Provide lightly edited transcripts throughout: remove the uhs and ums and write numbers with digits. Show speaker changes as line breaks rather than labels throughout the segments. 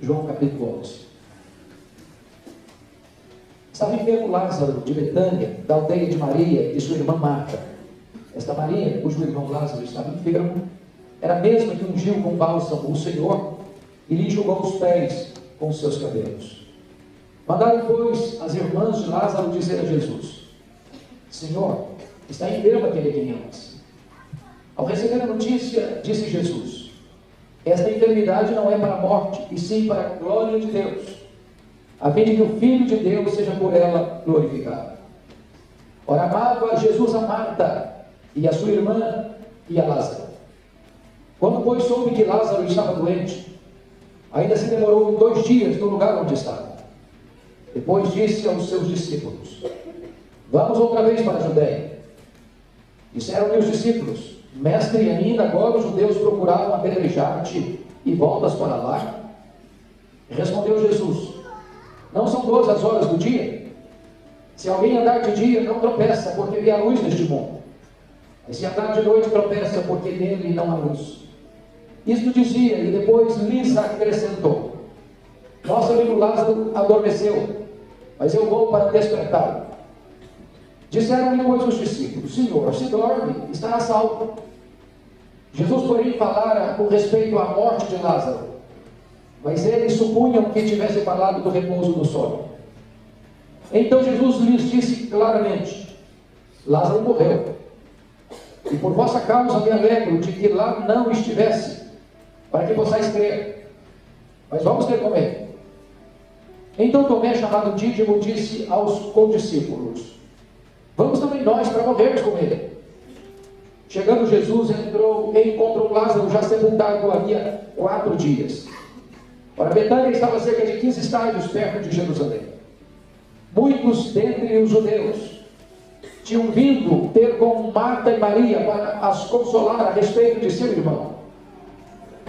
João capítulo 11. Estava enfermo Lázaro de Betânia, da aldeia de Maria e sua irmã Marta. Esta Maria, cujo irmão Lázaro estava enfermo, era a mesma que ungiu com bálsamo o Senhor e lhe enxugou os pés com os seus cabelos. Mandaram, pois, as irmãs de Lázaro dizer a Jesus: Senhor, está enfermo aquele que amas. Ao receber a notícia, disse Jesus: esta enfermidade não é para a morte, e sim para a glória de Deus, a fim de que o Filho de Deus seja por ela glorificado. Ora, amava Jesus a Marta, e a sua irmã, e a Lázaro. Quando, pois, soube que Lázaro estava doente, ainda se demorou 2 dias no lugar onde estava. Depois disse aos seus discípulos: vamos outra vez para a Judéia. Disseram-lhe os discípulos: Mestre, ainda agora os judeus procuravam apedrejar-te e voltas para lá? Respondeu Jesus: não são 12 as horas do dia? Se alguém andar de dia, não tropeça, porque vê a luz deste mundo. Mas se andar de noite, tropeça, porque nele não há luz. Isto dizia, e depois lhes acrescentou: nosso amigo Lázaro adormeceu, mas eu vou para despertá-lo. Disseram-lhe, pois, os discípulos: Senhor, se dorme, estará salvo. Jesus, porém, falara com respeito à morte de Lázaro, mas eles supunham que tivesse falado do repouso do sono. Então Jesus lhes disse claramente: Lázaro morreu, e por vossa causa me alegro de que lá não estivesse, para que possais crer. Mas vamos ter com ele. Então Tomé, chamado Dídimo, disse aos condiscípulos: vamos também nós para morrermos com ele. Chegando Jesus, entrou e encontrou Lázaro já sepultado havia 4 dias. Ora, Betânia estava a cerca de 15 estádios perto de Jerusalém. Muitos dentre os judeus tinham vindo ter com Marta e Maria para as consolar a respeito de seu irmão.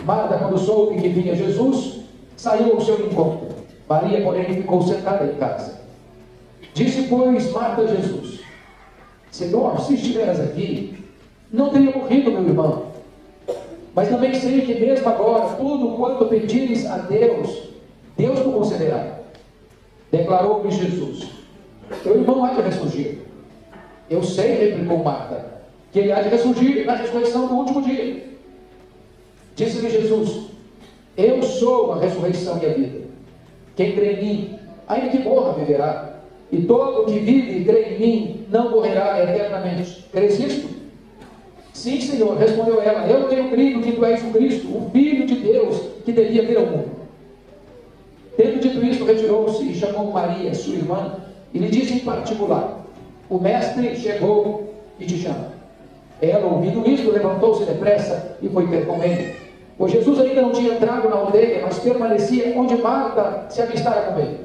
Marta, quando soube que vinha Jesus, saiu ao seu encontro. Maria, porém, ficou sentada em casa. Disse, pois, Marta a Jesus: Senhor, se estiveras aqui, não teria morrido meu irmão. Mas também sei que mesmo agora, tudo quanto pedires a Deus, Deus te concederá. Declarou-lhe Jesus: teu irmão há de ressurgir. Eu sei, replicou Marta, que ele há de ressurgir na ressurreição do último dia. Disse-lhe Jesus: eu sou a ressurreição e a vida. Quem crê em mim, ainda que morra, viverá. E todo o que vive e crê em mim não morrerá eternamente. Crês nisto? Sim, Senhor, respondeu ela. Eu tenho crido que tu és o Cristo, o Filho de Deus, que devia vir ao mundo. Tendo dito isto, retirou-se e chamou Maria, sua irmã, e lhe disse em particular: o mestre chegou e te chama. Ela, ouvindo isto, levantou-se depressa e foi ter com ele. Pois Jesus ainda não tinha entrado na aldeia, mas permanecia onde Marta se avistara com ele.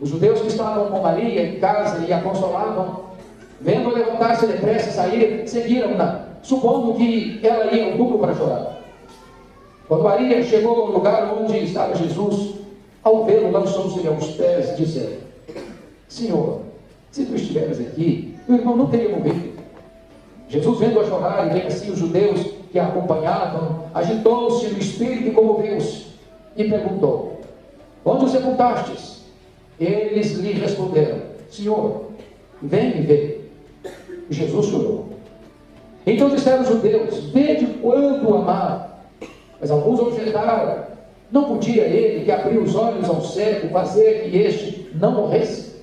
Os judeus que estavam com Maria em casa e a consolavam, vendo-a levantar-se depressa e sair, seguiram-na, supondo que ela ia ao túmulo para chorar. Quando Maria chegou ao lugar onde estava Jesus, ao vê-lo, lançou-se-lhe aos pés, dizendo: Senhor, se tu estiveres aqui, meu irmão não teria morrido. Jesus, vendo-a chorar, e bem assim os judeus que a acompanhavam, agitou-se no espírito e comoveu-se, e perguntou: onde o sepultastes? Eles lhe responderam: Senhor, vem e vê. Jesus chorou. Então disseram os judeus: vede quanto o amava. Mas alguns objetaram: não podia ele, que abriu os olhos ao cego, fazer que este não morresse?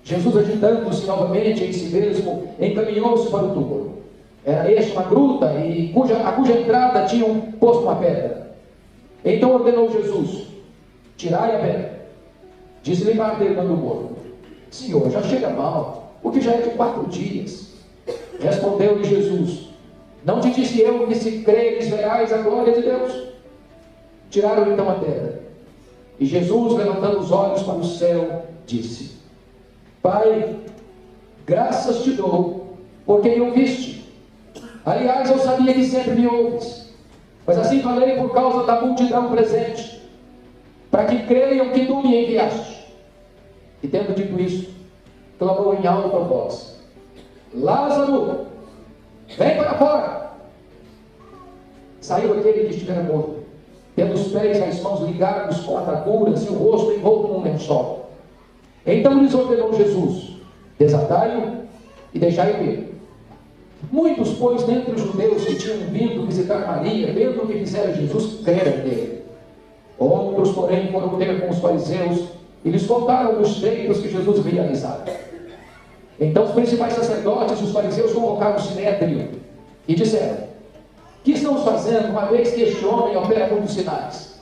Jesus, agitando-se novamente em si mesmo, encaminhou-se para o túmulo. Era este uma gruta, e a cuja entrada tinham posto uma pedra. Então ordenou Jesus: tirai a pedra. Disse-lhe Marta, irmã do morto: Senhor, já chega mal, porque já é de 4 dias. Respondeu-lhe Jesus: não te disse eu que se creres verás a glória de Deus? Tiraram então a pedra. E Jesus, levantando os olhos para o céu, disse: Pai, graças te dou, porque me ouviste. Aliás, eu sabia que sempre me ouves, mas assim falei por causa da multidão presente, para que creiam que tu me enviaste. E tendo dito isso, clamou em alta voz: Lázaro, vem para fora. Saiu aquele que estivera morto, tendo os pés e as mãos ligados com ataduras e o rosto envolto num lençol. Então lhes ordenou Jesus: desatai-o e deixai-o ir. Muitos, pois, dentre os judeus que tinham vindo visitar Maria, vendo o que fizera Jesus, creram nele. Outros, porém, foram ter com os fariseus e lhes contaram os feitos que Jesus realizara. Então os principais sacerdotes e os fariseus convocaram o sinédrio e disseram: que estamos fazendo, uma vez que este homem opera muitos sinais?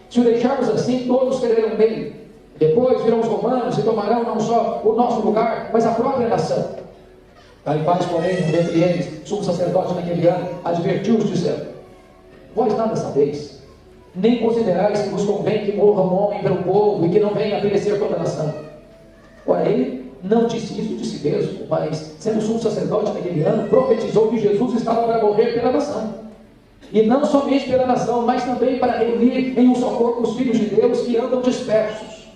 Se o deixarmos assim, todos crerão nele. Depois virão os romanos e tomarão não só o nosso lugar, mas a própria nação. Caifás, porém, um dentre eles, sumo sacerdote naquele ano, advertiu-os, dizendo: vós nada sabeis, nem considerais que vos convém que morra um homem pelo povo e que não venha a perecer toda a nação. Ora, ele não disse isso de si mesmo, mas, sendo sumo sacerdote naquele ano, profetizou que Jesus estava para morrer pela nação. E não somente pela nação, mas também para reunir em um só corpo os filhos de Deus que andam dispersos.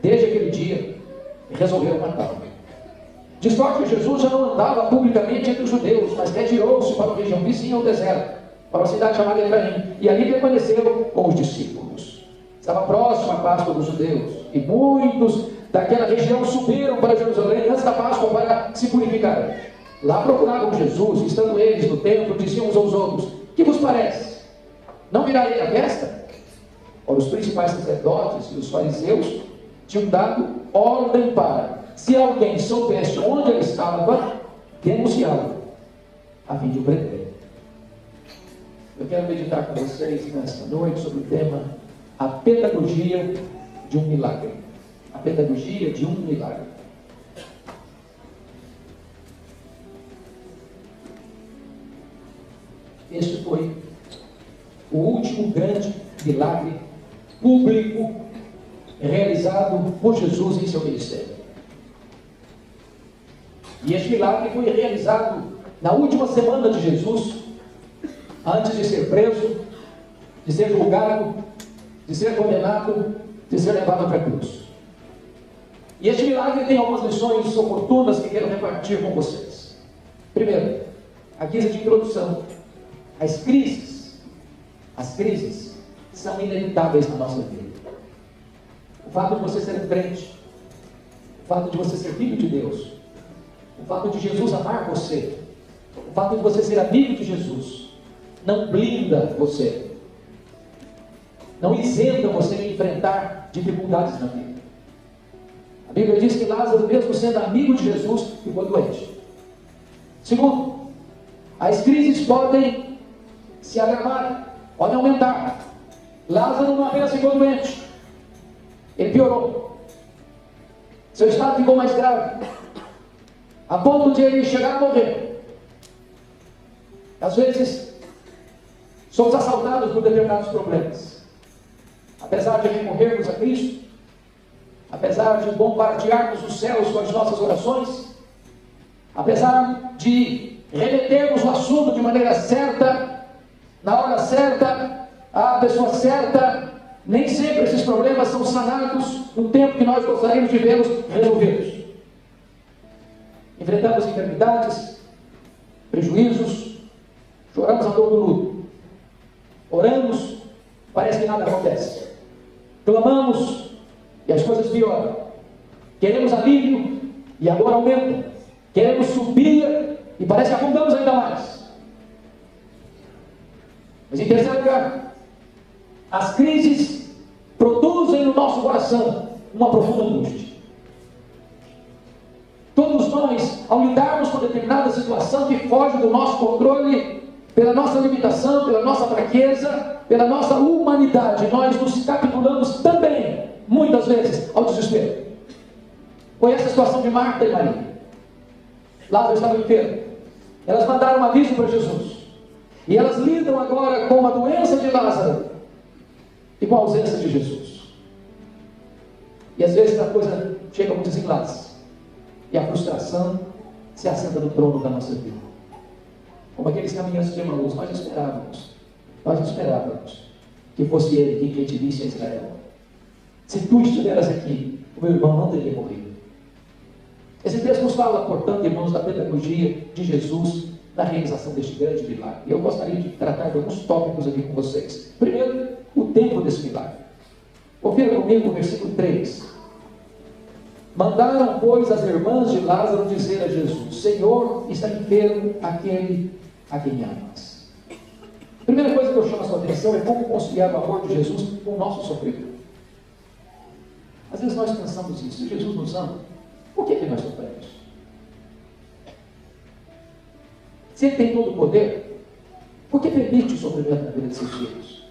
Desde aquele dia, resolveram matá-lo. De sorte que Jesus já não andava publicamente entre os judeus, mas retirou-se para a região vizinha ao deserto, para uma cidade chamada Efraim, e ali permaneceu com os discípulos. Estava próximo à Páscoa dos judeus, e muitos daquela região subiram para Jerusalém antes da Páscoa para se purificarem. Lá procuravam Jesus, e estando eles no templo, diziam uns aos outros: que vos parece? Não virá ele à festa? Ora, os principais sacerdotes e os fariseus tinham dado ordem para, se alguém soubesse onde ele estava, denunciá-lo, a fim de o prender. Eu quero meditar com vocês nesta noite sobre o tema: a pedagogia de um milagre. A pedagogia de um milagre. Este foi o último grande milagre público realizado por Jesus em seu ministério. E este milagre foi realizado na última semana de Jesus, antes de ser preso, de ser julgado, de ser condenado, de ser levado para a cruz. E este milagre tem algumas lições oportunas que quero repartir com vocês. Primeiro, a guisa de introdução: as crises são inevitáveis na nossa vida. O fato de você ser um crente, o fato de você ser filho de Deus, o fato de Jesus amar você, o fato de você ser amigo de Jesus, não blinda você, não isenta você de enfrentar dificuldades na vida. A Bíblia diz que Lázaro, mesmo sendo amigo de Jesus, ficou doente. Segundo, as crises podem se agravar, podem aumentar. Lázaro não apenas ficou doente, ele piorou. Seu estado ficou mais grave, a ponto de ele chegar a morrer. Às vezes, somos assaltados por determinados problemas. Apesar de recorrermos a Cristo, apesar de bombardearmos os céus com as nossas orações, apesar de remetermos o assunto de maneira certa, na hora certa, à pessoa certa, nem sempre esses problemas são sanados no tempo que nós gostaríamos de vê-los resolvidos. Enfrentamos enfermidades, prejuízos, choramos a dor do luto, oramos, parece que nada acontece, clamamos e as coisas pioram, queremos alívio e a dor aumenta, queremos subir e parece que afundamos ainda mais. Mas em terceiro lugar, as crises produzem no nosso coração uma profunda angústia. Todos nós, ao lidarmos com determinada situação que foge do nosso controle, pela nossa limitação, pela nossa fraqueza, pela nossa humanidade, nós nos capitulamos também, muitas vezes, ao desespero. Foi essa a situação de Marta e Maria. Lázaro estava enfermo. Elas mandaram um aviso para Jesus. E elas lidam agora com a doença de Lázaro e com a ausência de Jesus. E às vezes a coisa chega a um desenlace. E a frustração se assenta no trono da nossa vida. Como aqueles caminhantes de Emaús, nós esperávamos que fosse ele quem redimisse a Israel. Se tu estiveras aqui, o meu irmão não teria morrido. Esse texto nos fala, portanto, irmãos, da pedagogia de Jesus na realização deste grande milagre. E eu gostaria de tratar de alguns tópicos aqui com vocês. Primeiro, o tempo desse milagre. Confira comigo o versículo 3. Mandaram, pois, as irmãs de Lázaro dizer a Jesus: Senhor, está enfermo aquele a quem amas. A primeira coisa que eu chamo a sua atenção é como conciliar o amor de Jesus com o nosso sofrimento. Às vezes nós pensamos isso: se Jesus nos ama, por que nós sofremos? Se Ele tem todo o poder, por que permite o sofrimento na vida de seus filhos?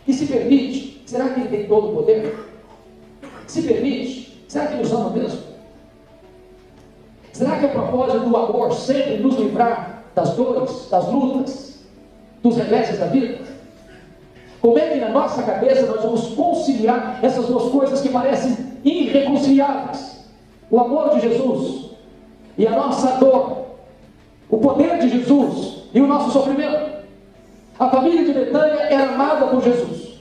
E se permite, será que Ele tem todo o poder? Se permite, será que Ele nos ama mesmo? Será que é o propósito do amor sempre nos livrar das dores, das lutas, dos reveses da vida? Como é que na nossa cabeça nós vamos conciliar essas duas coisas que parecem irreconciliáveis? O amor de Jesus e a nossa dor, o poder de Jesus e o nosso sofrimento. A família de Betânia era amada por Jesus.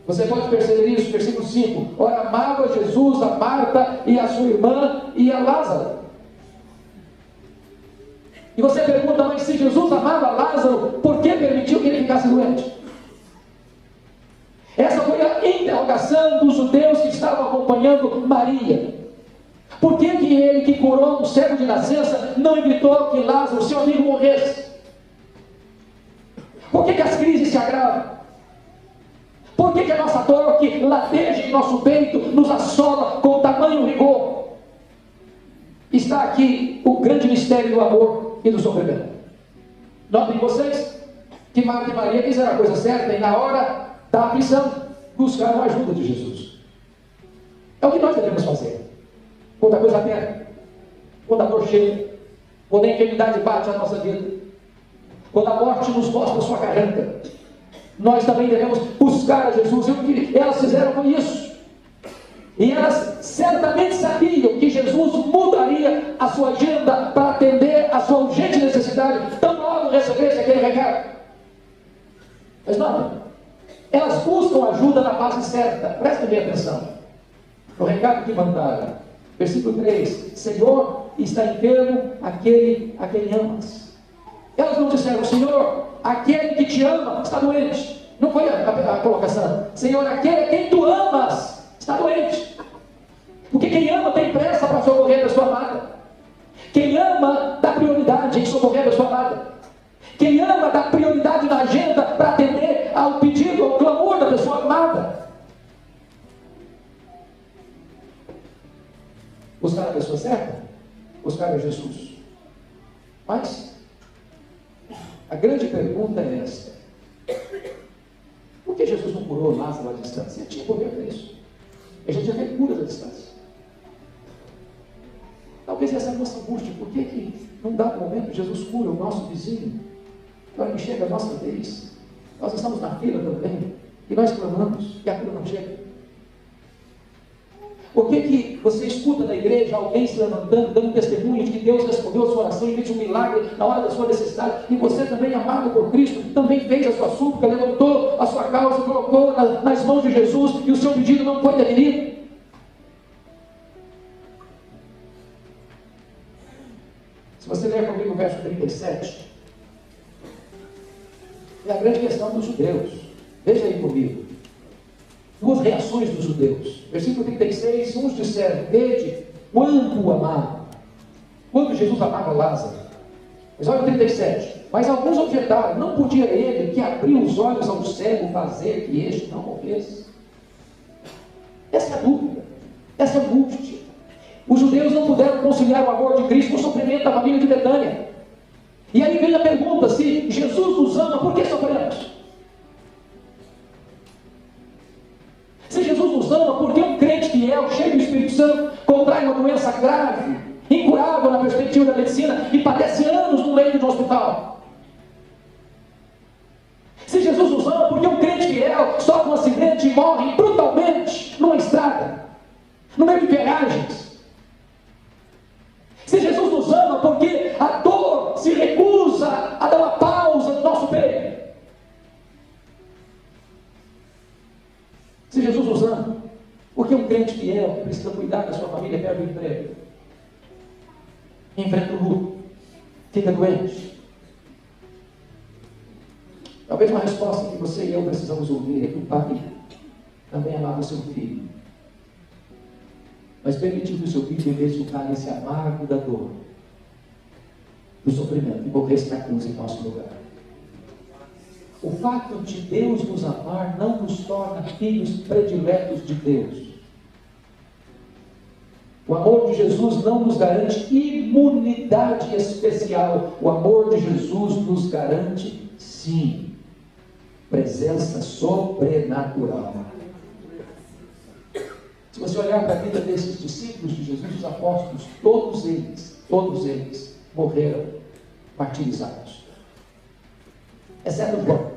Você pode perceber isso, versículo 5. Ora, amava Jesus a Marta e a sua irmã e a Lázaro. E você pergunta: mas se Jesus amava Lázaro, por que permitiu que ele ficasse doente? Essa foi a interrogação dos judeus que estavam acompanhando Maria. Por que ele que curou um cego de nascença não evitou que Lázaro, seu amigo, morresse? Por que as crises se agravam? Por que a nossa dor que lateja em nosso peito nos assola com tamanho rigor? Está aqui o grande mistério do amor e do sofrimento. Notem vocês que Marta e Maria fizeram a coisa certa e na hora da aflição buscaram a ajuda de Jesus. É o que nós devemos fazer. Quando a coisa aperta, quando a dor chega, quando a enfermidade bate na nossa vida, quando a morte nos mostra a sua garganta, nós também devemos buscar a Jesus. E o que elas fizeram foi isso. E elas certamente sabiam que Jesus mudaria a sua agenda para atender a sua urgente necessidade, tão logo recebesse aquele recado. Mas não, elas buscam ajuda na base certa. Prestem bem atenção no recado que mandaram. Versículo 3: Senhor, está enfermo aquele a quem amas. Elas não disseram: Senhor, aquele que te ama está doente. Não foi a colocação. Senhor, aquele a quem tu amas está doente. Porque quem ama tem pressa para socorrer a pessoa amada. Quem ama dá prioridade em socorrer a pessoa amada. Quem ama dá prioridade na agenda para atender ao pedido, ao clamor da pessoa amada. Buscar a pessoa certa? Buscar a Jesus. Mas a grande pergunta é esta: por que Jesus não curou Lázaro à distância? Ele tinha poder para isso. Ele já tinha feito curas à distância. Talvez essa é a nossa angústia. Por que num dado momento Jesus cura o nosso vizinho? Agora que chega a nossa vez, nós estamos na fila também, e nós clamamos, e a cura não chega. Por que você escuta na igreja alguém se levantando, dando testemunho de que Deus respondeu a sua oração e fez um milagre na hora da sua necessidade, e você também, amado por Cristo, também fez a sua súplica, levantou a sua causa, colocou nas mãos de Jesus, e o seu pedido não foi atendido? Se você ler comigo o verso 37, é a grande questão dos judeus. Veja aí comigo. Duas reações dos judeus. Versículo 36, uns disseram: vede quanto o amava. Quando Jesus amava Lázaro. Mas olha o 37. Mas alguns objetaram: não podia ele, que abriu os olhos ao cego, fazer que este não morresse? Essa é a dúvida. Essa é a angústia. Os judeus não puderam conciliar o amor de Cristo com o sofrimento da família de Betânia. E aí vem a pergunta: se Jesus nos ama, por que sofremos? Se Jesus nos ama, por que um crente fiel, cheio do Espírito Santo, contrai uma doença grave, incurável na perspectiva da medicina, e padece anos no leito de um hospital? Se Jesus nos ama, por que um crente fiel sofre um acidente e morre brutalmente numa estrada, no meio de viagens? Se Jesus nos ama, por que a dor se recusa a dar uma pausa no nosso peito? Se Jesus nos ama, por que um crente fiel que precisa cuidar da sua família perde o emprego, enfrenta o luto, fica doente. Talvez uma resposta que você e eu precisamos ouvir é que o pai também amava o seu filho, mas permitiu que o seu filho vivesse o cálice amargo da dor, do sofrimento, e morresse na cruz em nosso lugar. O fato de Deus nos amar não nos torna filhos prediletos de Deus. O amor de Jesus não nos garante imunidade especial. O amor de Jesus nos garante, sim, presença sobrenatural. Se você olhar para a vida desses discípulos de Jesus, os apóstolos, todos eles morreram martirizados. Exceto João,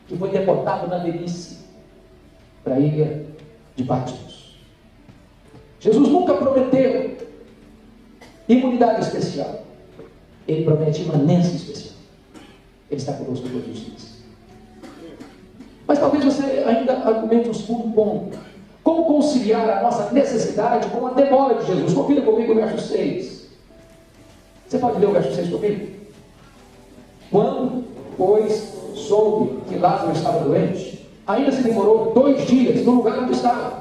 que foi deportado na velhice para a ilha de Patmos. Jesus nunca prometeu imunidade especial. Ele promete imanência especial. Ele está conosco todos os dias. Mas talvez você ainda argumente um ponto. Como conciliar a nossa necessidade com a demora de Jesus? Confira comigo o verso 6. Você pode ler o verso 6 comigo? Quando, pois, soube que Lázaro estava doente, ainda se demorou 2 dias no lugar onde estava.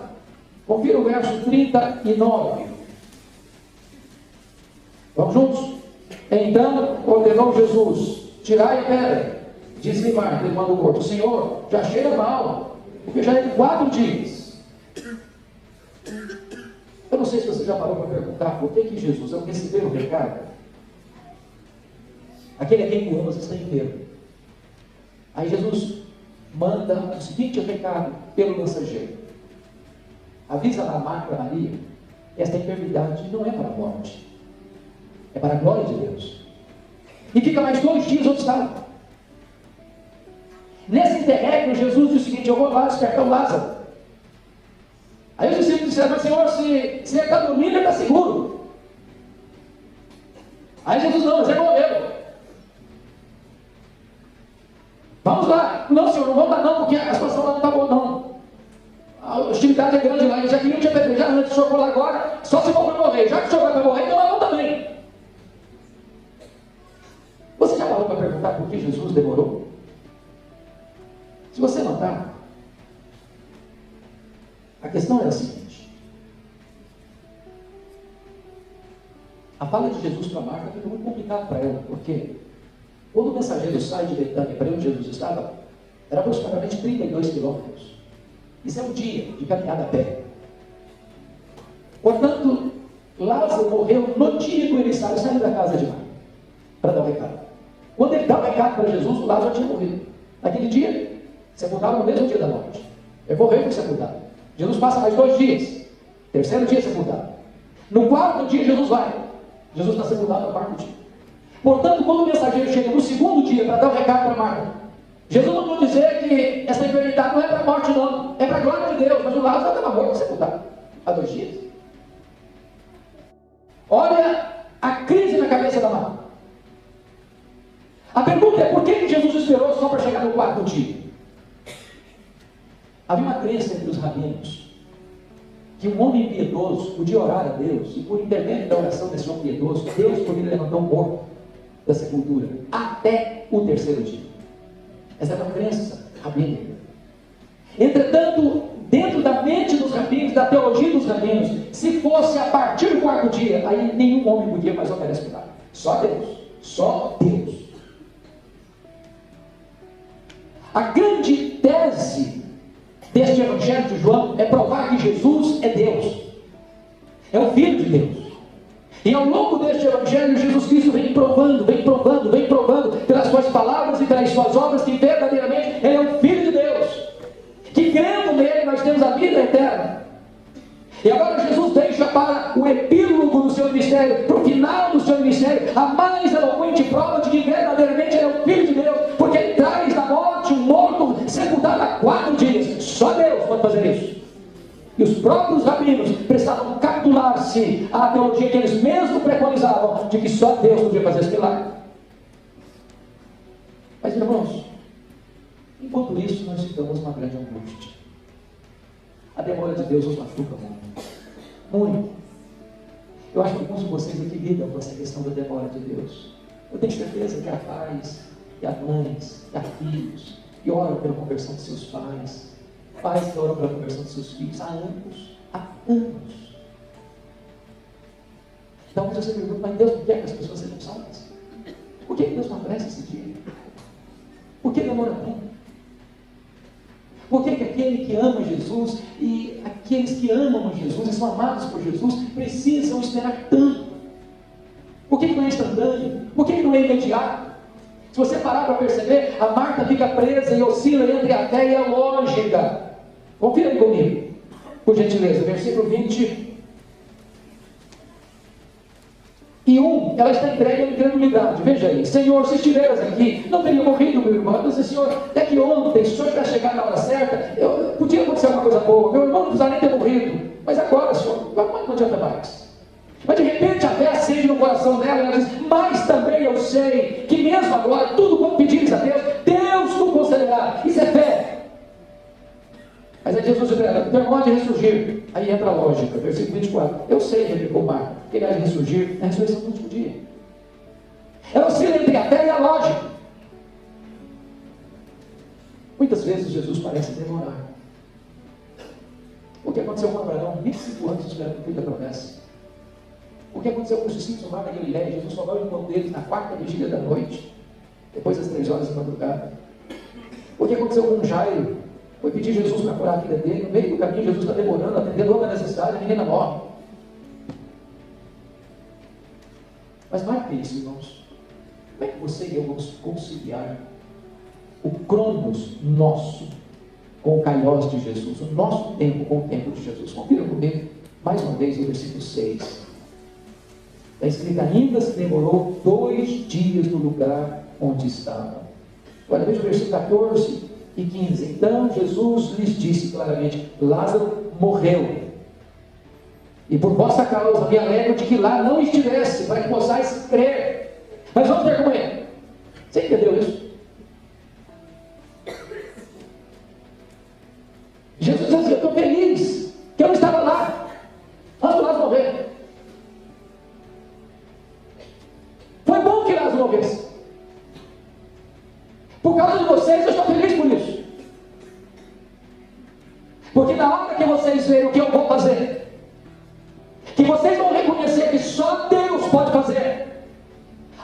Confira o verso 39. Vamos juntos? Então ordenou Jesus: tirai a pedra. Disse-lhe Marta, irmã do morto: Senhor, já cheira mal, porque já é 4 dias. Eu não sei se você já parou para perguntar por que Jesus, ao receber o recado, aquele a quem curamos está enfermo. Aí Jesus manda o seguinte recado pelo mensageiro: avisa a Marta, Maria, esta enfermidade não é para a morte, é para a glória de Deus. E fica mais 2 dias onde estava. Nesse interregno, Jesus disse o seguinte: eu vou lá despertar o Lázaro. Aí os discípulos disseram: mas Senhor, se ele está dormindo, ele está seguro. Aí Jesus: não, mas ele morreu. Vamos lá. Não, Senhor, não vamos lá não, porque a situação lá não está boa não. A hostilidade é grande lá, eles já queriam te apedrejar antes, o Senhor for lá agora, só se for para morrer. Já que o Senhor vai para morrer, então nós vamos também. Você já parou para perguntar por que Jesus demorou? Se você notar, a questão é a seguinte: a fala de Jesus para Marta ficou muito complicada para ela, porque quando o mensageiro sai de Betânia para onde Jesus estava, era aproximadamente 32 quilômetros. Isso é um dia de caminhada a pé. Portanto, Lázaro morreu no dia que ele estava saindo da casa de Marta para dar o recado. Quando ele dá o recado para Jesus, o Lázaro tinha morrido. Naquele dia, sepultado no mesmo dia da morte. Ele morreu e foi sepultado. Jesus passa mais 2 dias. 3º dia sepultado. No 4º dia Jesus vai. Jesus está sepultado no 4º dia. Portanto, quando o mensageiro chega no 2º dia para dar o recado para Marta, Jesus não pode dizer que essa enfermidade não é para a morte não, é para a glória de Deus, mas o Lázaro estava morto e sepultado há 2 dias. Olha a crise na cabeça da Marta. A pergunta é: por que Jesus esperou só para chegar no 4º dia? Havia uma crença entre os rabinos que um homem piedoso podia orar a Deus, e por intermédio da oração desse homem piedoso, Deus poderia levantar um morto da sepultura até o 3º dia. Essa era uma crença rabínica. Entretanto, dentro da mente dos rabinos, da teologia dos rabinos, se fosse a partir do 4º dia, aí nenhum homem podia mais oferecer milagre. Só Deus. Só Deus. A grande tese deste Evangelho de João é provar que Jesus é Deus, é o Filho de Deus. E ao longo deste Evangelho, Jesus Cristo vem provando pelas suas palavras e pelas suas obras que verdadeiramente Ele é o Filho de Deus, que crendo nele nós temos a vida eterna. E agora Jesus deixa para o epílogo do seu ministério, para o final do seu ministério, a mais eloquente prova de que verdadeiramente Ele é o Filho de Deus, porque Ele traz da morte um morto sepultado há 4 dias. Só Deus pode fazer isso. E os próprios rabinos precisavam capitular-se à teologia que eles mesmos preconizavam, de que só Deus podia fazer esse milagre. Mas irmãos, enquanto isso nós ficamos numa grande angústia. A demora de Deus nos machuca muito. Muito. Eu acho que alguns de vocês aqui lidam com essa questão da demora de Deus. Eu tenho certeza que há pais, que há mães, que há filhos, que oram pela conversão de seus pais, pais que oram pela conversão de seus filhos há anos, há anos. Então você pergunta, mas Deus não quer que as pessoas sejam salvas? Por que Deus não aparece esse dia? Por que demora tanto? Por que aquele que ama Jesus e aqueles que amam Jesus e são amados por Jesus precisam esperar tanto? Por que não é instantâneo? Por que não é imediato? Se você parar para perceber, a Marta fica presa e oscila entre a fé e a lógica. Confira aí comigo, por gentileza, versículo 21. Ela está entregue à incredulidade. Veja aí, Senhor, se estiveras aqui, não teria morrido meu irmão. Eu disse, Senhor, até que ontem, se o Senhor tivesse chegado na hora certa, podia acontecer uma coisa boa, meu irmão não precisava nem ter morrido, mas agora, Senhor, não adianta mais. Mas de repente a fé acende no coração dela e ela diz, mas também eu sei que mesmo agora, tudo quanto pedires a Deus, Deus tu concederá. Isso é fé. Mas aí Jesus diz para ela, teu irmão há de ressurgir. Aí entra a lógica, versículo 24. Eu sei, replicou Marta, que ele há de ressurgir na ressurreição do último dia. Ela oscila entre a fé e a lógica. Muitas vezes Jesus parece demorar. O que aconteceu com Abraão? 25 anos esperando o filho da promessa. O que aconteceu com os discípulos no mar da Galileia? Jesus só vai ao encontro deles na quarta vigília da noite, depois das 3 horas da madrugada. O que aconteceu com Jairo? Foi pedir Jesus para curar a filha dele. No meio do caminho, Jesus está demorando, atendendo outra necessidade, a menina morre. Mas mais que isso, irmãos, como é que você e eu vamos conciliar o cronos nosso com o kairos de Jesus, o nosso tempo com o tempo de Jesus? Confira comigo, mais uma vez, o versículo 6. Está escrito, ainda se demorou 2 dias no lugar onde estavam. Agora veja o versículo 14 e 15. Então Jesus lhes disse claramente, Lázaro morreu. E por vossa causa me alegro de que lá não estivesse, para que possais crer. Mas vamos ver como é. Você entendeu isso? Jesus disse, eu estou feliz que eu não estava lá antes de Lázaro morrer. Foi bom que Lázaro morresse. Por causa de vocês, eu estou feliz por isso. Porque na hora que vocês verem o que eu vou fazer, que vocês vão reconhecer que só Deus pode fazer,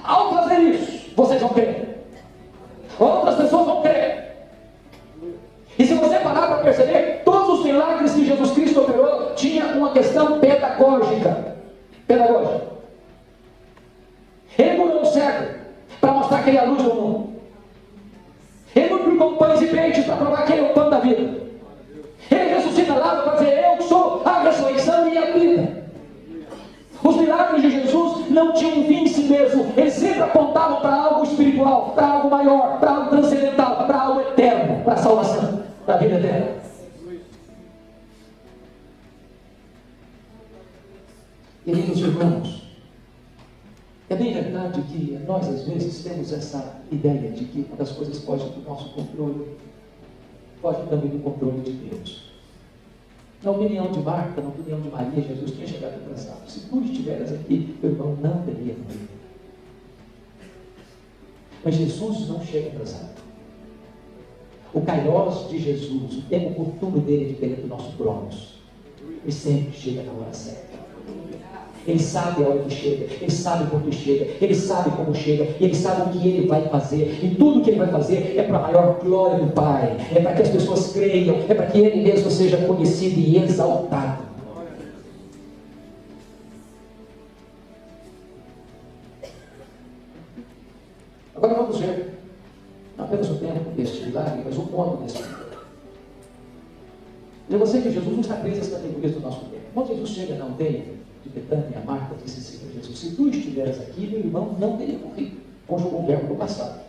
ao fazer isso, vocês vão crer. Outras pessoas vão crer. E se você parar para perceber, todos os milagres que Jesus Cristo operou tinha uma questão pedagógica. Ele curou um cego para mostrar que ele é a luz do mundo. Ele multiplicou pães e peixes para provar que ele é o pão da vida. Ele ressuscita Lázaro para dizer, eu sou a ressurreição e a vida. Os milagres de Jesus não tinham um fim em si mesmo. Eles sempre apontavam para algo espiritual, para algo maior, para algo transcendental, para algo eterno, para a salvação, para a vida eterna. Queridos irmãos, é bem verdade que nós às vezes temos essa ideia de que uma das coisas foge do nosso controle, foge também do controle de Deus. Na opinião de Marta, na opinião de Maria, Jesus tinha chegado atrasado. Se tu estiveras aqui, teu irmão não teria morrido. Mas Jesus não chega atrasado. O kairos de Jesus, o tempo oportuno dele é diferente do nosso cronos. Ele sempre chega na hora certa. Ele sabe a hora que chega, ele sabe quando chega, ele sabe como chega, ele sabe o que ele vai fazer, e tudo que ele vai fazer é para a maior glória do Pai, é para que as pessoas creiam, é para que ele mesmo seja conhecido e exaltado. Agora vamos ver, não apenas o tempo deste milagre, mas o ponto deste milagre. Eu sei que Jesus não está preso às categorias do nosso tempo. Quando Jesus chega na aldeia de Betânia, a Marta disse assim para Jesus, se tu estiveres aqui, meu irmão não teria morrido. Conjugou o verbo do passado.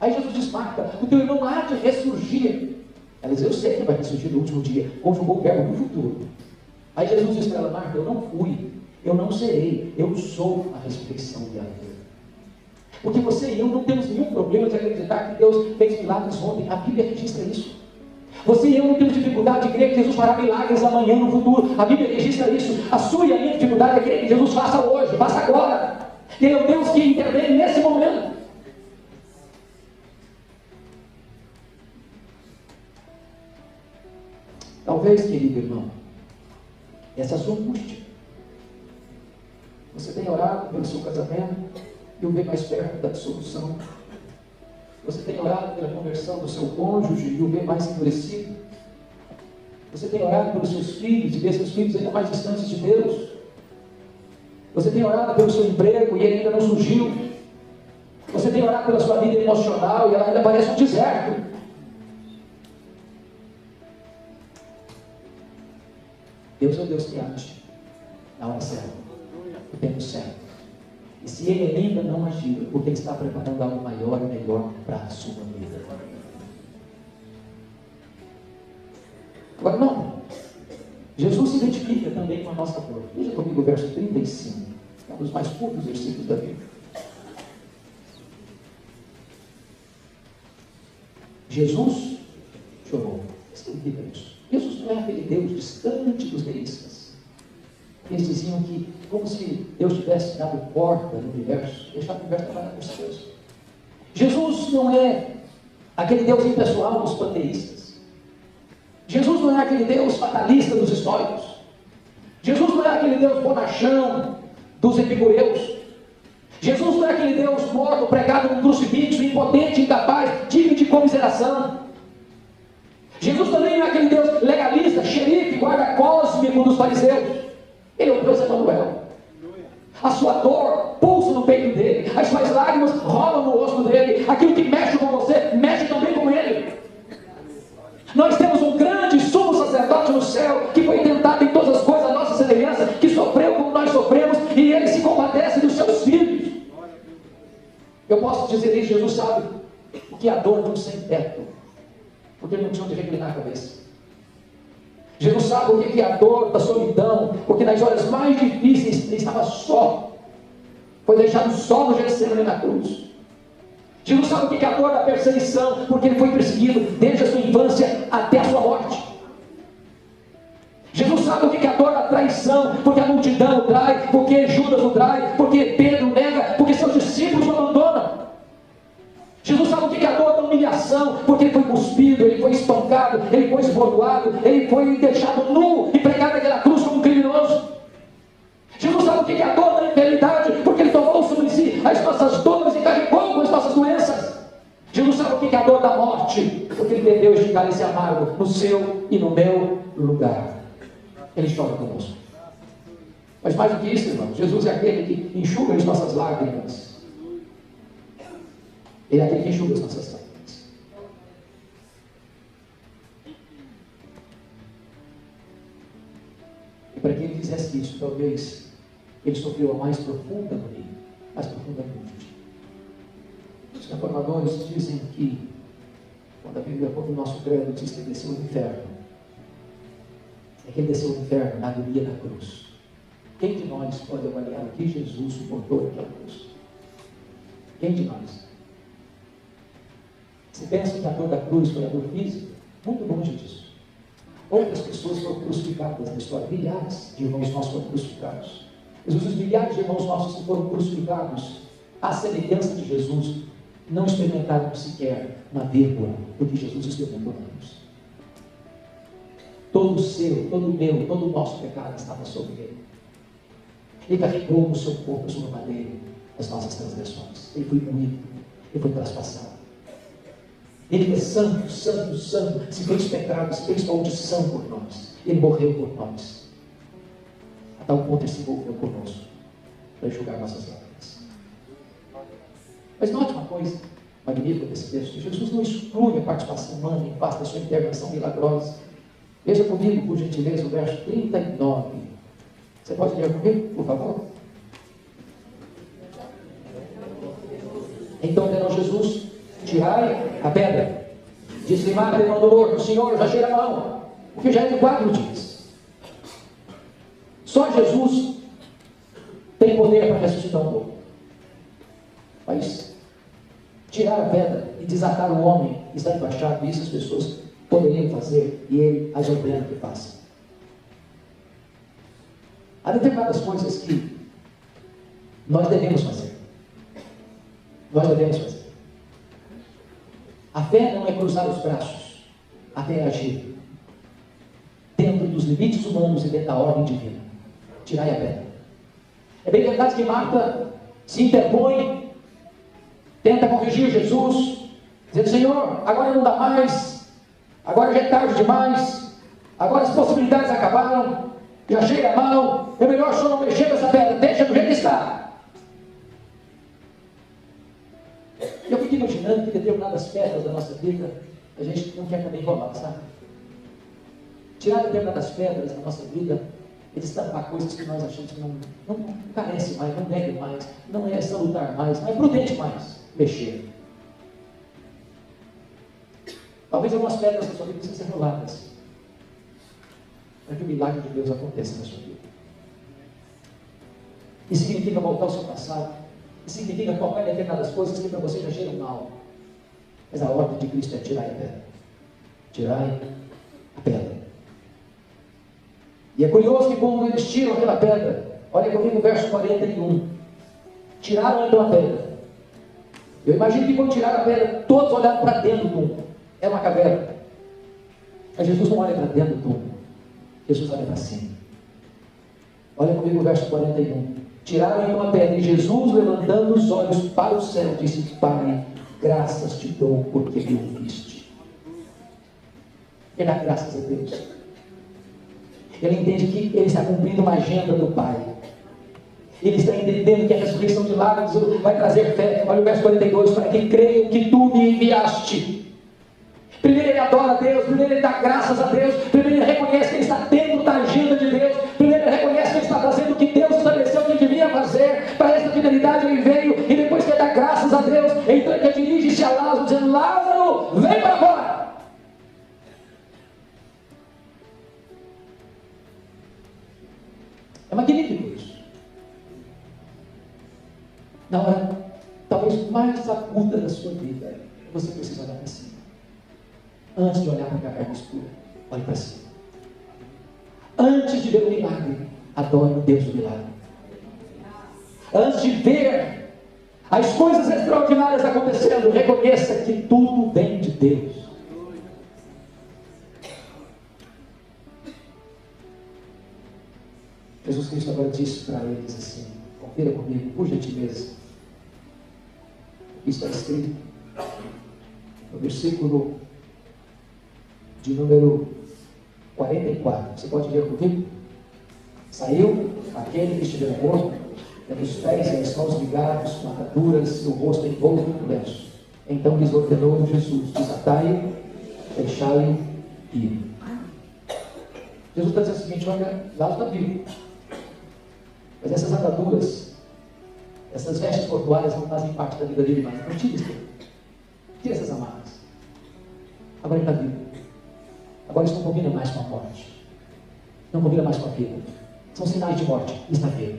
Aí Jesus diz, Marta, o teu irmão há de ressurgir. Ela diz, eu sei que vai ressurgir no último dia. Conjugou o verbo do futuro. Aí Jesus diz para ela, Marta, eu não fui, eu não serei, eu sou a ressurreição e a vida. Porque você e eu não temos nenhum problema de acreditar que Deus fez milagres ontem. A Bíblia registra isso. Você e eu não temos dificuldade de crer que Jesus fará milagres amanhã no futuro. A Bíblia registra isso. A sua e a minha dificuldade é crer que Jesus faça hoje, faça agora. Ele é o Deus que intervém nesse momento. Talvez, querido irmão, essa é a sua angústia. Você tem orado pelo seu casamento e o vê mais perto da dissolução. Você tem orado pela conversão do seu cônjuge e o vê mais endurecido. Você tem orado pelos seus filhos e vê seus filhos ainda mais distantes de Deus. Você tem orado pelo seu emprego e ele ainda não surgiu. Você tem orado pela sua vida emocional e ela ainda parece um deserto. Deus é o Deus que age na hora certa, no tempo certo. E se Ele ainda não agiu, porque Ele está preparando algo maior e melhor para a sua vida. Agora, não. Jesus se identifica também com a nossa dor. Veja comigo o verso 35, que é um dos mais curtos versículos da Bíblia. Jesus chorou. O que significa isso? Jesus não é aquele Deus distante dos deístas. Eles diziam que, como se Deus tivesse dado porta no universo, deixado o universo trabalhar por si mesmo. Jesus não é aquele Deus impessoal dos panteístas. Jesus não é aquele Deus fatalista dos estoicos. Jesus não é aquele Deus bonachão dos epicureus. Jesus não é aquele Deus morto, pregado num crucifixo, impotente, incapaz, digno de comiseração. Jesus também não é aquele Deus legalista, xerife, guarda cósmico dos fariseus. Ele é o Deus Emanuel. A sua dor pulsa no peito dele, as suas lágrimas rolam no rosto dele. Aquilo que mexe com você, mexe também com ele. Nós temos um grande sumo sacerdote no céu, que foi tentado em todas as coisas a nossa semelhança, que sofreu como nós sofremos, e ele se compadece dos seus filhos. Eu posso dizer isso, Jesus sabe o que é a dor de um sem teto, porque ele não tinha onde reclinar a cabeça. Jesus sabe o que é a dor da solidão, porque nas horas mais difíceis ele estava só. Foi deixado só no Getsemane na cruz. Jesus sabe o que é a dor da perseguição, porque ele foi perseguido desde a sua infância até a sua morte. Jesus sabe o que é a dor da traição, porque a multidão o trai, porque Judas o trai, porque Pedro o nega, porque seus discípulos o abandonam. Jesus sabe o que é a dor da humilhação, porque ele foi cuspido, ele foi espancado, ele foi esbordoado, ele foi deixado nu e pregado naquela cruz como um criminoso. Jesus sabe o que é a dor da enfermidade, porque ele tomou sobre si as nossas dores e carregou com as nossas doenças. Jesus sabe o que é a dor da morte, porque ele bebeu este cálice amargo no seu e no meu lugar. Ele chora conosco. Mas mais do que isso, irmãos, Jesus é aquele que enxuga as nossas lágrimas. Ele é aquele que enxuga as nossas lágrimas. E para que ele fizesse isso, talvez ele sofreu a mais profunda agonia, mais profunda angústia. Os reformadores dizem que, quando a Bíblia conta o nosso credo, diz que ele desceu ao inferno. É que ele desceu ao inferno na agonia da cruz. Quem de nós pode avaliar o que Jesus suportou naquela cruz? Quem de nós? Se pensa que a dor da cruz foi a dor física, muito longe disso. Outras pessoas foram crucificadas na história. Milhares de irmãos nossos foram crucificados. Mas os milhares de irmãos nossos que foram crucificados, à semelhança de Jesus, não experimentaram sequer uma vírgula do que Jesus experimentou na cruz. Todo o seu, todo o meu, todo o nosso pecado estava sobre ele. Ele carregou no seu corpo, sobre o madeiro, as nossas transgressões. Ele foi moído, ele foi traspassado. Ele é santo, santo, santo, se fez pecado, se fez maldição por nós. Ele morreu por nós. A tal ponto ele se envolveu conosco para julgar nossas lágrimas. Mas note uma coisa magnífica desse texto: Jesus não exclui a participação humana em face da sua intervenção milagrosa. Veja comigo, por gentileza, o verso 39. Você pode ler comigo, por favor? Então ordenou Jesus: tirai a pedra. Disse-lhe Marta, irmã do morto: Senhor, já cheira a mão, porque já é de 4 dias. Só Jesus tem poder para ressuscitar um morto. Mas tirar a pedra e desatar o homem que está enfaixado, isso as pessoas poderiam fazer, e ele as ordena que faça. Há determinadas coisas que Nós devemos fazer. Nós devemos fazer. A fé não é cruzar os braços. A fé é agir dentro dos limites humanos e dentro da ordem divina. Tirai a pedra. É bem verdade que Marta se interpõe, tenta corrigir Jesus, dizendo: Senhor, agora não dá mais, agora já é tarde demais, agora as possibilidades acabaram, já chega mal, é melhor o Senhor não mexer nessa pedra, deixa do jeito que está. Eu fico imaginando que determinadas pedras da nossa vida a gente não quer também rolar, sabe? Tirar determinadas pedras da nossa vida e destampar coisas que nós achamos que não carece mais, não deve mais, não é salutar mais, não é prudente mais mexer. Talvez algumas pedras da sua vida precisem ser roladas para que o milagre de Deus aconteça na sua vida. Isso significa voltar ao seu passado. Isso significa focar em determinadas coisas que para você já chegam mal. Mas a ordem de Cristo é tirar a pedra. Tirai a pedra. E é curioso que quando eles tiram aquela pedra, olha comigo o verso 41. Tiraram então a pedra. Eu imagino que quando tiraram a pedra, todos olharam para dentro do túmulo. Era uma caverna. Mas Jesus não olha para dentro do túmulo. Jesus olha para cima. Olha comigo o verso 41. Tiraram então a pedra, e Jesus, levantando os olhos para o céu, disse: Pai, graças te dou porque me ouviste. Ele dá graças a Deus. Ele entende que ele está cumprindo uma agenda do Pai. Ele está entendendo que a ressurreição de Lázaro vai trazer fé. Olha o verso 42, para que creiam que tu me enviaste. Primeiro ele adora a Deus, primeiro ele dá graças a Deus, primeiro ele reconhece que ele está dentro da agenda de Deus, primeiro ele reconhece que ele está fazendo o que Deus estabeleceu que ele devia fazer. Para essa fidelidade ele veio, e depois que ele dá graças a Deus, então ele dirige-se a Lázaro, dizendo: Lázaro, vem para fora. É magnífico isso. Na hora talvez mais aguda da sua vida, você precisa olhar para cima. Antes de olhar para a carne escura, olhe para cima. Antes de ver o milagre, adore o Deus do milagre. Antes de ver as coisas extraordinárias acontecendo, reconheça que tudo vem de Deus. Jesus Cristo agora disse para eles assim: confira comigo, por gentileza. Está escrito no versículo de número 44. Você pode ler comigo? Saiu aquele que estivera morto, tendo os pés e as mãos ligados, com ataduras e o rosto envolto com lenço. Então lhes ordenou Jesus: desatai-o, deixai-o ir. Jesus está dizendo o seguinte: olha, Lázaro está vivo. Mas essas ataduras, essas vestes corporais não fazem parte da vida dele mais. Não tire isso. Tire essas amarras. Agora ele está vivo. Agora isso não combina mais com a morte. Não combina mais com a vida. São sinais de morte. Ele está vivo.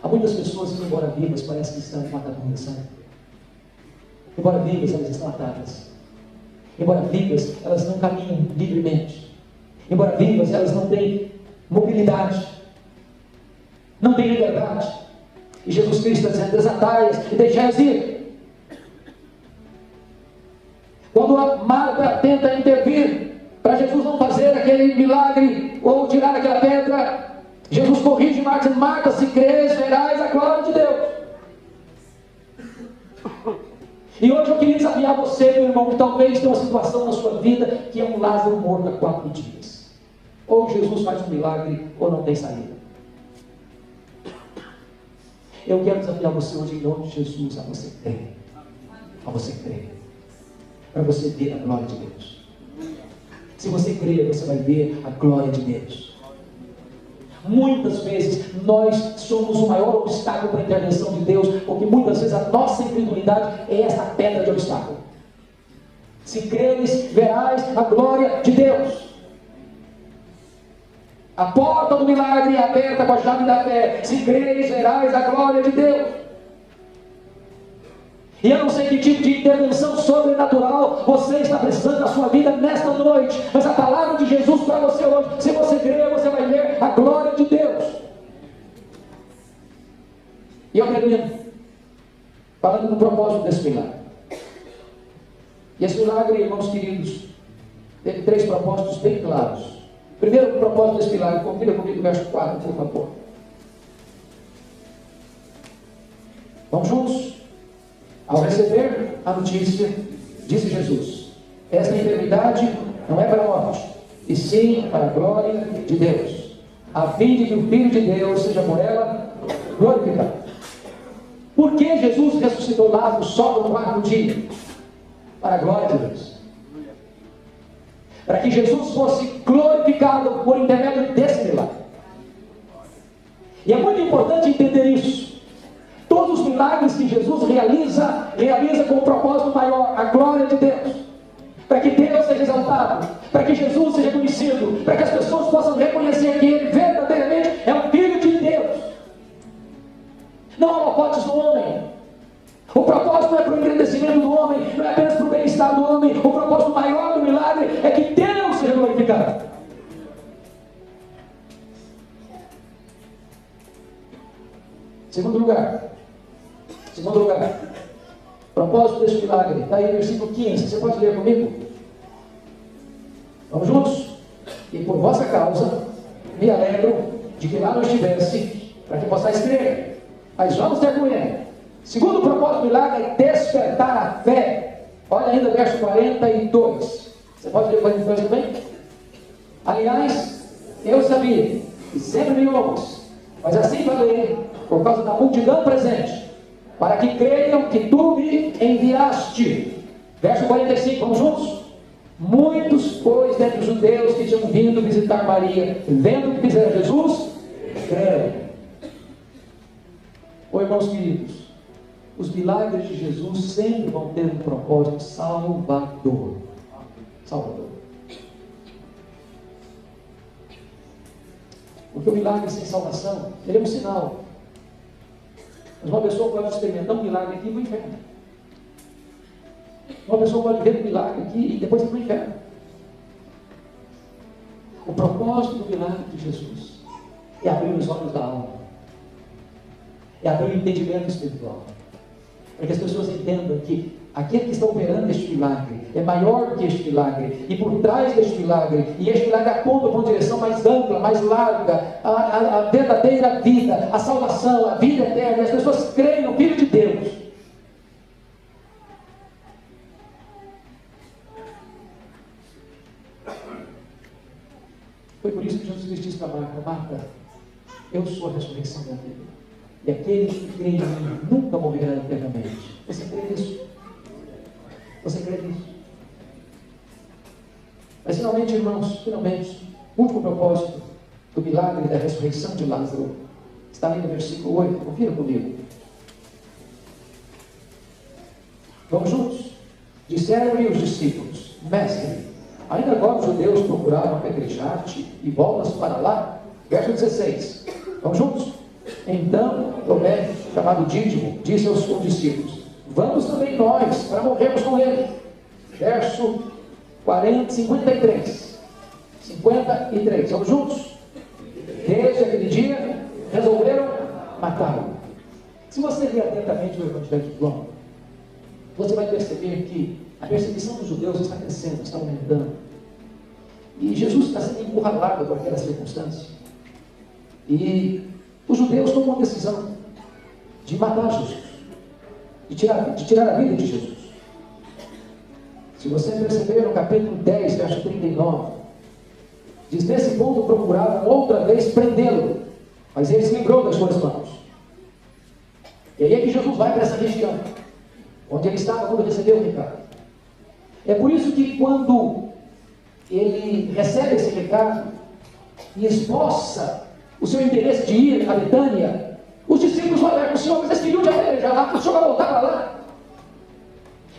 Há muitas pessoas que, embora vivas, parecem que estão com ataduras, sabe? Embora vivas, elas estão atadas. Embora vivas, elas não caminham livremente. Embora vivas, elas não têm mobilidade. Não têm liberdade. E Jesus Cristo está dizendo: desatai-as e deixai-as ir. Quando a Marta tenta intervir para Jesus não fazer aquele milagre ou tirar aquela pedra, Jesus corrige Marta, dizendo: Marta, se crês, verás a glória de Deus. E hoje eu queria desafiar você, meu irmão, que talvez tenha uma situação na sua vida que é um Lázaro morto há 4 dias. Ou Jesus faz um milagre, ou não tem saída. Eu quero desafiar você hoje em nome de Jesus a você crer. A você crer. Para você ver a glória de Deus. Se você crer, você vai ver a glória de Deus. Muitas vezes nós somos o maior obstáculo para a intervenção de Deus, porque muitas vezes a nossa incredulidade é essa pedra de obstáculo. Se creres, verás a glória de Deus. A porta do milagre é aberta com a chave da fé. Se creres, verás a glória de Deus. E eu não sei que tipo de intervenção sobrenatural você está precisando na sua vida nesta noite, mas a palavra de Jesus para você hoje: se você crer, você vai ver a glória de Deus. E eu termino falando do propósito desse milagre. E esse milagre, irmãos queridos, teve 3 propósitos bem claros. Primeiro propósito desse milagre, confira comigo o verso 4, por favor. Vamos juntos? Ao receber a notícia, disse Jesus: esta enfermidade não é para a morte, e sim para a glória de Deus, a fim de que o Filho de Deus seja por ela glorificado. Por que Jesus ressuscitou Lázaro só no 4º dia? Para a glória de Deus. Para que Jesus fosse glorificado por intermédio desse milagre. E é muito importante entender isso. Todos os milagres que Jesus realiza com um propósito maior, a glória de Deus. Para que Deus seja exaltado, para que Jesus seja conhecido, para que as pessoas possam reconhecer que Ele verdadeiramente é o Filho de Deus. Não há holofotes do homem. O propósito não é para o engrandecimento do homem, não é apenas para o bem-estar do homem. O propósito maior do milagre é que Deus seja glorificado. Segundo lugar, propósito deste milagre, está aí versículo 15, você pode ler comigo? Vamos juntos? E por vossa causa, me alegro de que lá não estivesse, para que possais crer, mas vamos ter com ele. Segundo propósito do milagre é despertar a fé. Olha ainda o verso 42, você pode ler 42 também? Aliás, eu sabia, e sempre me ouves, mas assim falei, por causa da multidão presente, para que creiam que tu me enviaste. Verso 45, vamos juntos? Muitos, pois, dentre os judeus que tinham vindo visitar Maria, vendo o que fizera Jesus, creram. Irmãos queridos, os milagres de Jesus sempre vão ter um propósito salvador. Salvador. Porque o milagre sem salvação, ele é um sinal. Mas uma pessoa pode experimentar um milagre aqui e ir para o inferno. Uma pessoa pode ver um milagre aqui e depois ir para o inferno. O propósito do milagre de Jesus é abrir os olhos da alma, é abrir o entendimento espiritual, para que as pessoas entendam que aquele que está operando este milagre é maior do que este milagre, e por trás deste milagre, e este milagre aponta para uma direção mais ampla, mais larga, a verdadeira vida, a salvação, a vida eterna, e as pessoas creem no Filho de Deus. Foi por isso que Jesus disse para Marta: Marta, eu sou a ressurreição da vida, e aquele que crê em mim nunca morrerá eternamente. Você crê nisso? Você crê nisso? Mas finalmente, irmãos, o último propósito do milagre da ressurreição de Lázaro está ali no versículo 8, confira comigo. Vamos juntos? Disseram-lhe os discípulos: Mestre, ainda agora os judeus procuraram apedrejar-te e voltas para lá? Verso 16, vamos juntos? Então Tomé, chamado Dídimo, disse aos discípulos: vamos também nós, para morrermos com ele. Verso 53, vamos juntos? Desde aquele dia, resolveram matá-lo. Se você ler atentamente o Evangelho de João, você vai perceber que a perseguição dos judeus está crescendo, está aumentando. E Jesus está sendo encurralado por aquela circunstância. E os judeus tomam uma decisão de matar Jesus, de tirar a vida de Jesus. Se você perceber no capítulo 10, verso 39, diz: nesse ponto procuravam outra vez prendê-lo, mas ele se livrou das suas mãos. E aí é que Jesus vai para essa região, onde ele estava quando recebeu o recado. É por isso que quando ele recebe esse recado e esboça o seu interesse de ir a Betânia, os discípulos vão para o Senhor: mas eles queriam te apedrejar lá, o Senhor vai voltar para lá.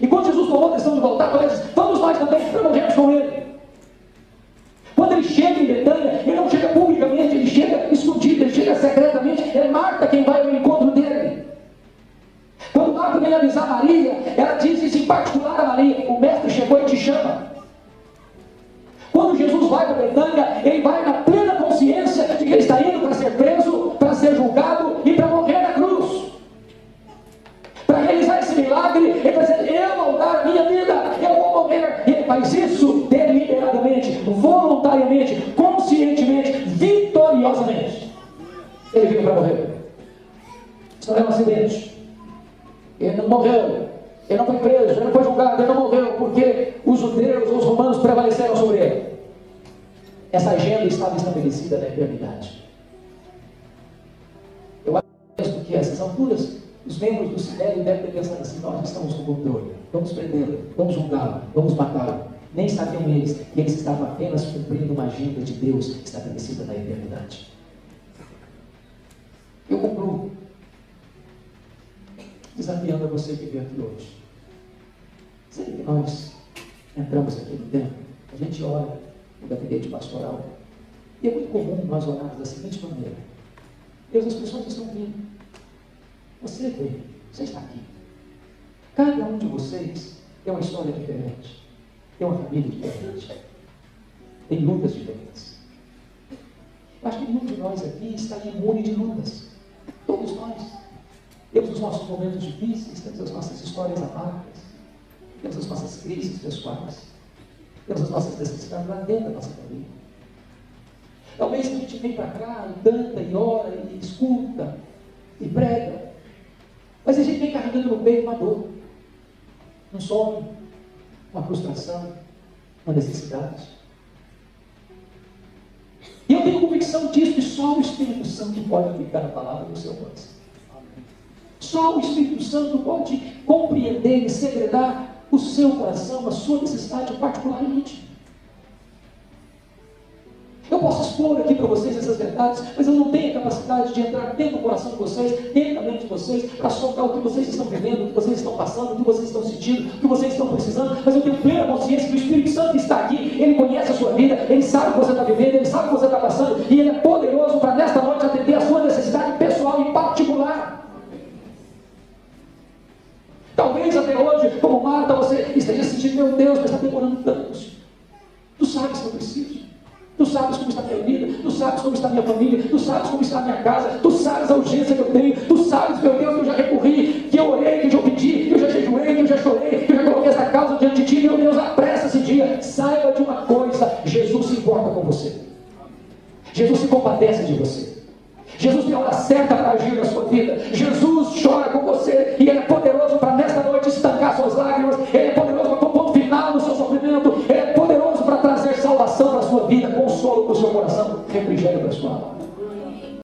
E quando Jesus tomou a decisão de voltar para eles: vamos nós também para morrermos com ele. Quando ele chega em Betânia, ele não chega publicamente, ele chega escondido, ele chega secretamente. É Marta quem vai ao encontro dele. Quando Marta vem avisar Maria, ela diz isso em particular a Maria: o mestre chegou e te chama. Quando Jesus vai para Betânia, ele vai na plena consciência de que ele está indo para ser preso, para ser julgado e para morrer na cruz. voluntariamente, conscientemente, vitoriosamente. Ele veio para morrer. Isso não é um acidente. Ele não morreu. Ele não foi preso, ele não foi julgado, ele não morreu porque os judeus, os romanos prevaleceram sobre ele. Essa agenda estava estabelecida na eternidade. Eu acho que a essas alturas, os membros do Sinédrio devem ter pensado assim: nós estamos no controle, vamos prendê-lo, vamos julgá-lo, vamos matá-lo. Nem sabiam eles que eles estavam apenas cumprindo uma agenda de Deus estabelecida na eternidade. Eu concluo desafiando a você que veio aqui hoje. Sabe que nós entramos aqui no templo, a gente ora no gabinete pastoral, e é muito comum nós orarmos da seguinte maneira: Deus, as pessoas estão vindo, você veio, você está aqui. Cada um de vocês tem uma história diferente, tem uma família diferente, tem lutas diferentes. Eu acho que nenhum de nós aqui está imune de lutas. Todos nós temos os nossos momentos difíceis, temos as nossas histórias amargas, temos as nossas crises pessoais, temos as nossas necessidades lá dentro da nossa família. Talvez a gente vem para cá e canta, e ora, e escuta, e prega, mas a gente vem carregando no peito uma dor, um sonho, uma frustração, uma necessidade. E eu tenho convicção disso, que só o Espírito Santo pode aplicar a palavra no seu coração. Só o Espírito Santo pode compreender e segredar o seu coração, a sua necessidade particular e íntima. Eu posso expor aqui para vocês essas verdades, mas eu não tenho a capacidade de entrar dentro do coração de vocês, dentro da mente de vocês, para soltar o que vocês estão vivendo, o que vocês estão passando, o que vocês estão sentindo, o que vocês estão precisando. Mas eu tenho plena consciência que o Espírito Santo está aqui, ele conhece a sua vida, ele sabe o que você está vivendo, ele sabe o que você está passando, e ele é poderoso para nesta noite atender a sua necessidade pessoal e particular. Talvez até hoje, como Marta, você esteja sentindo: meu Deus, mas está demorando tanto. Tu sabes que eu preciso. Tu sabes como está a minha vida, tu sabes como está a minha família, tu sabes como está a minha casa, tu sabes a urgência que eu tenho, tu sabes, meu Deus, que eu já recorri, que eu orei, que eu já pedi, que eu já jejuei, que eu já chorei, que eu já coloquei essa causa diante de ti. Meu Deus, apressa esse dia. Saiba de uma coisa: Jesus se importa com você, Jesus se compadece de você, Jesus tem a hora certa para agir na sua vida, Jesus